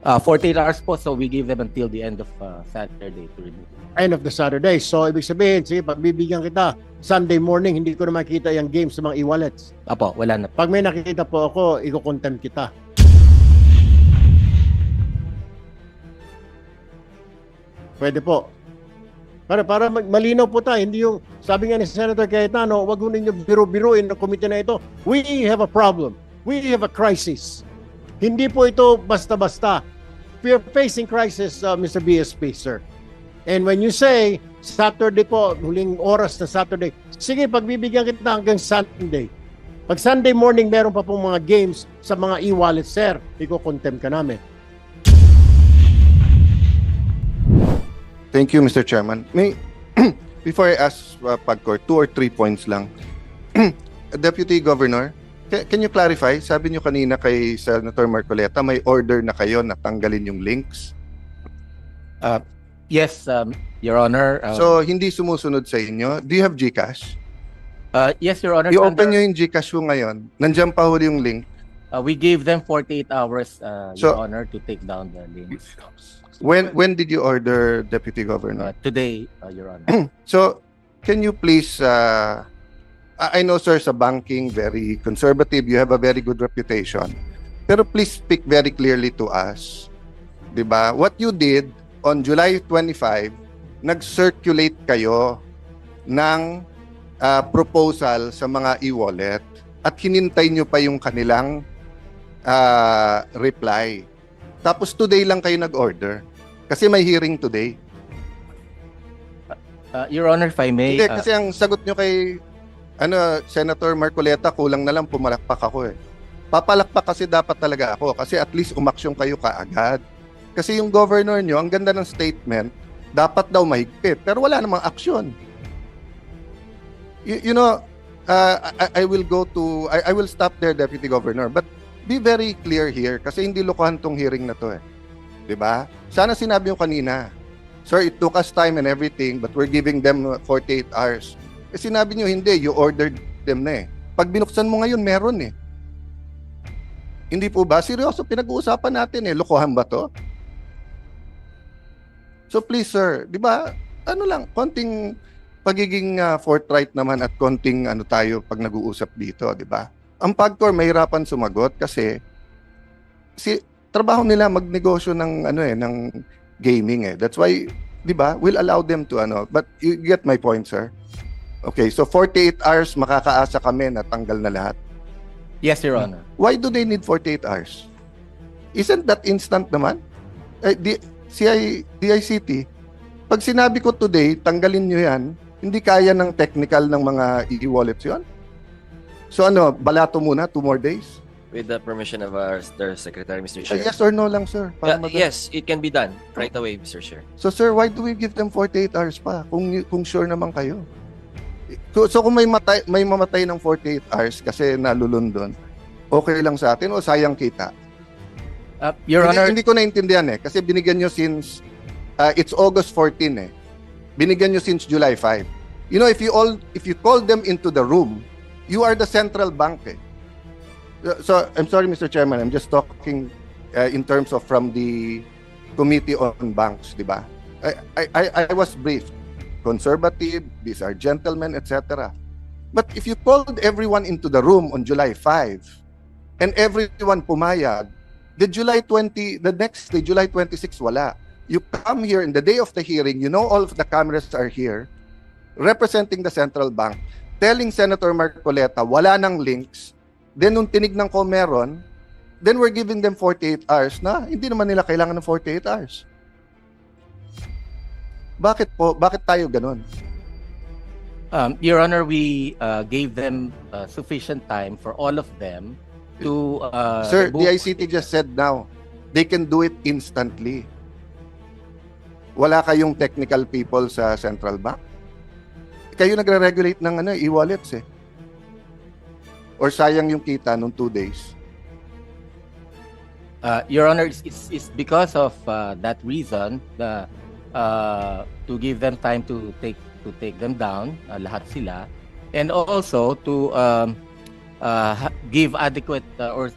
48 hours po, so we give them until the end of Saturday to remove it. End of the Saturday. So, ibig sabihin, sige, pagbibigyan kita, Sunday morning, hindi ko na makita yung games sa mga e-wallets. Apo, wala na po. Pag may nakikita po ako, i-contempt kita. Pwede po. Para malinaw po tayo, hindi yung, sabi nga ni Senator Cayetano, wag mo ninyo biro-biruin ng komite na ito. We have a problem. We have a crisis. Hindi po ito basta-basta. We are facing crisis, Mr. BSP, sir. And when you say, Saturday po, huling oras na Saturday, sige, pagbibigyan kita hanggang Sunday. Pag Sunday morning, meron pa pong mga games sa mga e-wallet, sir, iko-contempt ka namin. Thank you, Mr. Chairman. May, before I ask Pagcor, 2 or 3 points lang. Deputy Governor, can you clarify? Sabi niyo kanina kay Senator Marcoleta, may order na kayo na tanggalin yung links. Yes, Your Honor. So, hindi sumusunod sa inyo. Do you have GCash? Yes, Your Honor. I-open nyo yung GCash mo ngayon. Nandiyan pa huli yung link. We gave them 48 hours, So- Your Honor, to take down the links. When did you order, Deputy Governor? Today, Your Honor. So, can you please, I know, sir, sa banking, very conservative, you have a very good reputation. Pero please speak very clearly to us. Diba? What you did on July 25, nag-circulate kayo ng proposal sa mga e-wallet at hinintay nyo pa yung kanilang reply. Tapos today lang kayo nag-order. Kasi may hearing today. Your Honor, if I may... Hindi, kasi ang sagot nyo kay Senator Marcoleta, kulang na lang pumalakpak ako eh. Papalakpak kasi dapat talaga ako kasi at least umaksyon kayo kaagad. Kasi yung governor nyo, ang ganda ng statement, dapat daw mahigpit. Pero wala namang aksyon. You know, I will go to, I will stop there, Deputy Governor. But be very clear here kasi hindi lokohan tong hearing na to eh. Diba? Sana sinabi yung kanina, sir, it took us time and everything, but we're giving them 48 hours. Eh sinabi nyo, hindi, you ordered them na eh. Pag binuksan mo ngayon, meron eh. Hindi po ba? Seryoso, pinag-uusapan natin eh. Lokohan ba to? So please, sir, di ba, ano lang, konting pagiging forthright naman at konting ano tayo pag nag-uusap dito, di ba? Ang Pagcor mahirapan sumagot kasi trabaho nila magnegosyo ng ano eh ng gaming eh. That's why, 'di ba? We'll allow them to ano. But you get my point, sir. Okay, so 48 hours makakaasa kami na tanggal na lahat. Yes, Your Honor. Why do they need 48 hours? Isn't that instant naman? DICT, pag sinabi ko today, tanggalin nyo yan, hindi kaya ng technical ng mga e-wallets yun? So ano, balato muna, 2 more days? With the permission of our Secretary, Mr. Chair. Yes or no lang, sir? Para Yes, it can be done right away, Mr. Chair. So sir, why do we give them 48 hours pa kung sure naman kayo? So kung may mamatay ng 48 hours kasi nalulundon, okay lang sa atin o sayang kita? Your Honor, Hindi ko naintindihan eh kasi binigyan nyo since it's August 14 eh. Binigyan nyo since July 5. You know, if you call them into the room, you are the central bank eh. So I'm sorry, Mr. Chairman, I'm just talking in terms of from the Committee on Banks, di ba? I was briefed. Conservative, these are gentlemen, etc. But if you called everyone into the room on July 5 and everyone pumayag, the next day, July 26, wala. You come here in the day of the hearing, you know all of the cameras are here, representing the central bank, telling Senator Marcoleta, wala nang links. Then nung tinignan ko meron, then we're giving them 48 hours na hindi naman nila kailangan ng 48 hours. Bakit po? Bakit tayo ganun? Your Honor, we gave them sufficient time for all of them to... Sir, book- the ICT just said now, they can do it instantly. Wala kayong technical people sa central bank? Kayo nagre-regulate ng e-wallets eh. Or sayang yung kita nung 2 days? Your Honor, it's because of that reason to give them time to take them down, lahat sila, and also to give adequate or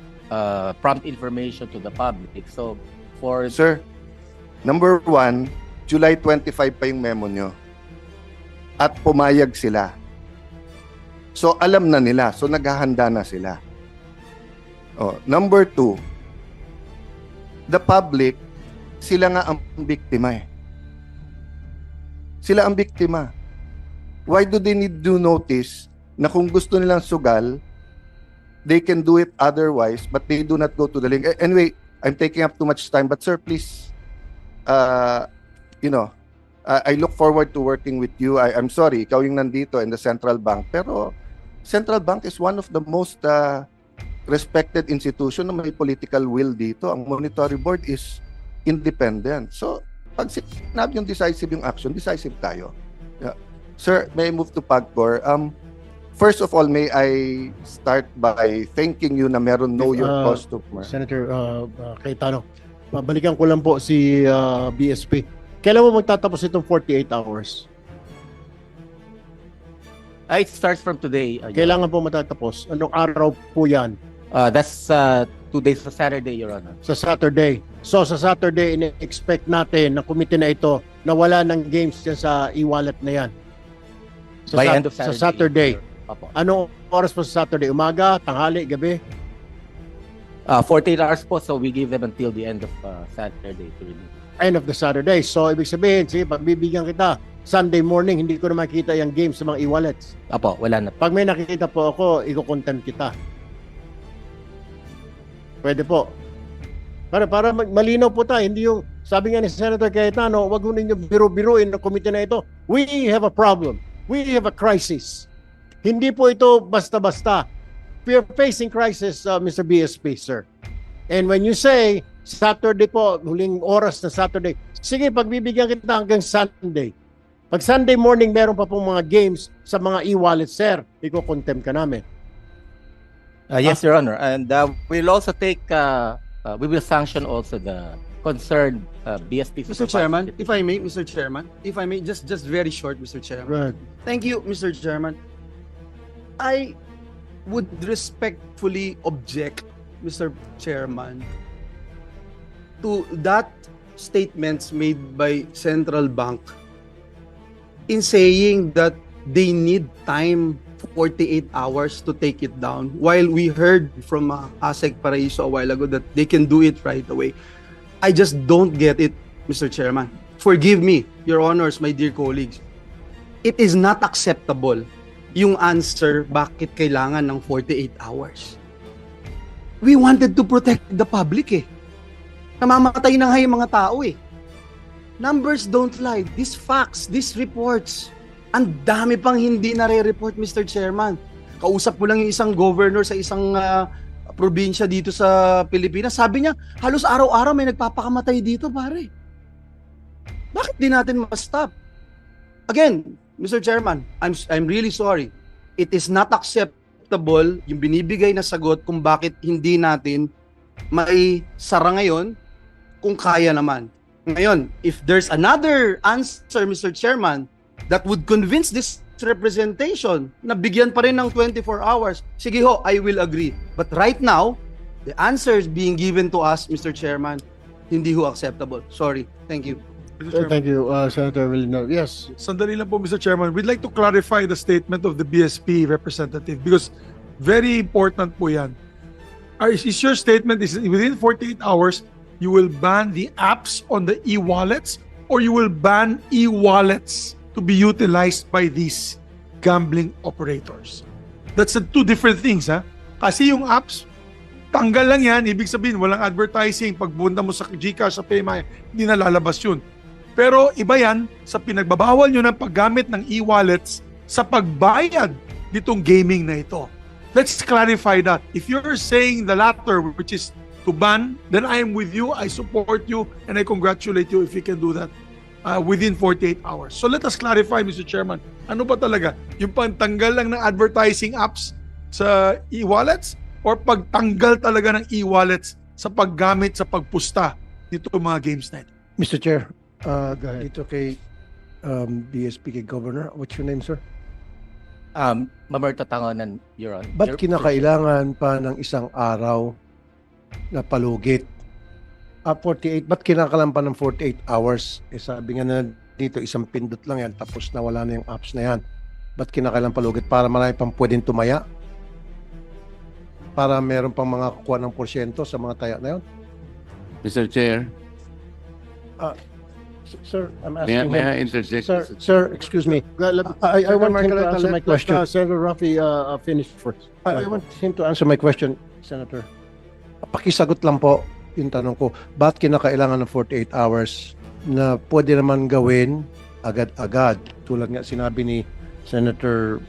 prompt information to the public. So for Sir, number one, July 25 pa yung memo nyo. At pumayag sila. So, alam na nila. So, naghahanda na sila. Oh, number two, the public, sila nga ang biktima eh. Sila ang biktima. Why do they need to notice na kung gusto nilang sugal, they can do it otherwise, but they do not go to the link. Anyway, I'm taking up too much time, but sir, please, I look forward to working with you. I'm sorry, ikaw yung nandito in the Central Bank, pero Central Bank is one of the most respected institution na may political will dito. Ang monetary board is independent. So, pag sinabi yung decisive yung action, decisive tayo. Yeah. Sir, may I move to PAGCOR? First of all, may I start by thanking you na meron know your customer. Senator Cayetano, balikan ko lang po si BSP. Kailan mo magtatapos itong 48 hours? it starts from today. Kailangan po matatapos. Anong araw po yan? That's 2 days sa Saturday, Your Honor. Sa Saturday. So sa Saturday, in-expect natin na committee na ito na wala ng games dyan sa e-wallet na yan. By end of Saturday. Sa Saturday. Opo. Anong oras po sa Saturday? Umaga, tanghali, gabi? 48 hours po, so we give them until the end of Saturday to release. End of the Saturday. So ibig sabihin, sige, pagbibigyan kita, Sunday morning, hindi ko na makita yung games sa mga e-wallets. Apo, wala na. Pag may nakikita po ako, i-content kita. Pwede po. Para malinaw po tayo, hindi yung, sabi nga ni Senator Cayetano, wag mo ninyo biro-biruin ng komite na ito. We have a problem. We have a crisis. Hindi po ito basta-basta. We are facing crisis, Mr. BSP, sir. And when you say, Saturday po, huling oras na Saturday, sige, pagbibigyan kita hanggang Sunday. Pag Sunday morning, meron pa pong mga games sa mga e-wallet, sir, iko-contempt ka namin. Yes, Your Honor. And we'll also take, we will sanction also the concerned BSP. Mr. Chairman, if I may, Mr. Chairman, if I may, just very short, Mr. Chairman. Right. Thank you, Mr. Chairman. I would respectfully object, Mr. Chairman, to that statements made by Central Bank in saying that they need time 48 hours to take it down, while we heard from Asek Paraiso a while ago that they can do it right away. I just don't get it, Mr. Chairman. Forgive me, Your Honors, my dear colleagues. It is not acceptable yung answer bakit kailangan ng 48 hours. We wanted to protect the public eh. Namamatay na nga yung mga tao eh. Numbers don't lie. These facts, these reports, ang dami pang hindi nare-report, Mr. Chairman. Kausap ko lang yung isang governor sa isang probinsya dito sa Pilipinas. Sabi niya, halos araw-araw may nagpapakamatay dito, pare. Bakit di natin ma-stop? Again, Mr. Chairman, I'm really sorry. It is not acceptable yung binibigay na sagot kung bakit hindi natin mai sara ngayon kung kaya naman. Ngayon, if there's another answer, Mr. Chairman, that would convince this representation na bigyan pa rin ng 24 hours, sige ho, I will agree. But right now, the answer is being given to us, Mr. Chairman, hindi ho acceptable. Sorry. Thank you. Thank you, Senator Villanueva. Yes. Sandali lang po, Mr. Chairman. We'd like to clarify the statement of the BSP representative because very important po yan. Is your statement is within 48 hours, you will ban the apps on the e-wallets or you will ban e-wallets to be utilized by these gambling operators? That's two different things, ha? Kasi yung apps, tanggal lang yan. Ibig sabihin, walang advertising. Pag punta mo sa GCash, sa PayMaya, hindi na lalabas yun. Pero iba yan sa pinagbabawal nyo ng paggamit ng e-wallets sa pagbayad nitong gaming na ito. Let's clarify that. If you're saying the latter, which is to ban, then I am with you, I support you, and I congratulate you if you can do that within 48 hours. So let us clarify, Mr. Chairman, ano ba talaga? Yung pagtanggal lang ng advertising apps sa e-wallets or pagtanggal talaga ng e-wallets sa paggamit sa pagpusta nito mga games na ito? Mr. Chair, Go ahead. dito kay BSP, kay Governor. What's your name, sir? Mamerto Tangonan, Your Honor. Ba't kinakailangan pa ng isang araw na palugit 48, ba't kinakalampan ng 48 hours? Eh sabi nga na dito, isang pindot lang yan, tapos nawala na yung apps na yan. Ba't kinakailangan palugit? Para marami pang pwedeng tumaya? Para meron pang mga kukuha ng porsyento sa mga taya na yun? Mr. Chair, Sir, I'm may asking him. I interject? Sir, excuse me. I want him to answer my question. Senator Rafi, finish first. I want him to answer my question, Senator. Pakisagot lang po yung tanong ko. Ba't kinakailangan ng 48 hours na pwede naman gawin agad-agad? Tulad nga sinabi ni Senator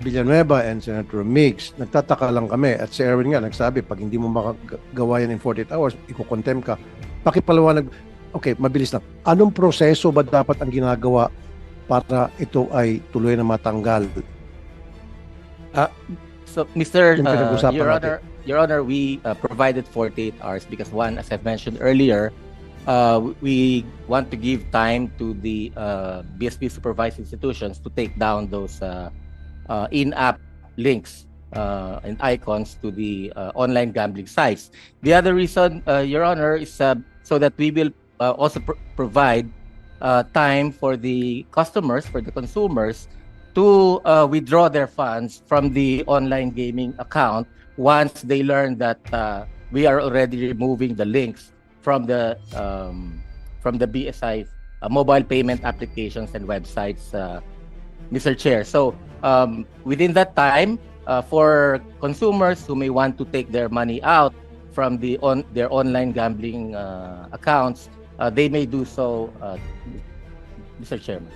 Villanueva and Senator Migs, nagtataka lang kami. At si Erwin nga nagsabi, pag hindi mo makagawa yan in 48 hours, iko-contempt ka. Pakipaliwanag. Okay, mabilis lang. Anong proseso ba dapat ang ginagawa para ito ay tuloy na matanggal? So, Mr. Yung pinag-usapan natin. Your Honor, we provided 48 hours because one, as I've mentioned earlier, we want to give time to the BSP supervised institutions to take down those in-app links and icons to the online gambling sites. The other reason, Your Honor, is so that we will also provide time for the customers, for the consumers, to withdraw their funds from the online gaming account once they learn that we are already removing the links from the BSI mobile payment applications and websites, Mr. Chair. So within that time, for consumers who may want to take their money out from their online gambling accounts, they may do so, Mr. Chairman.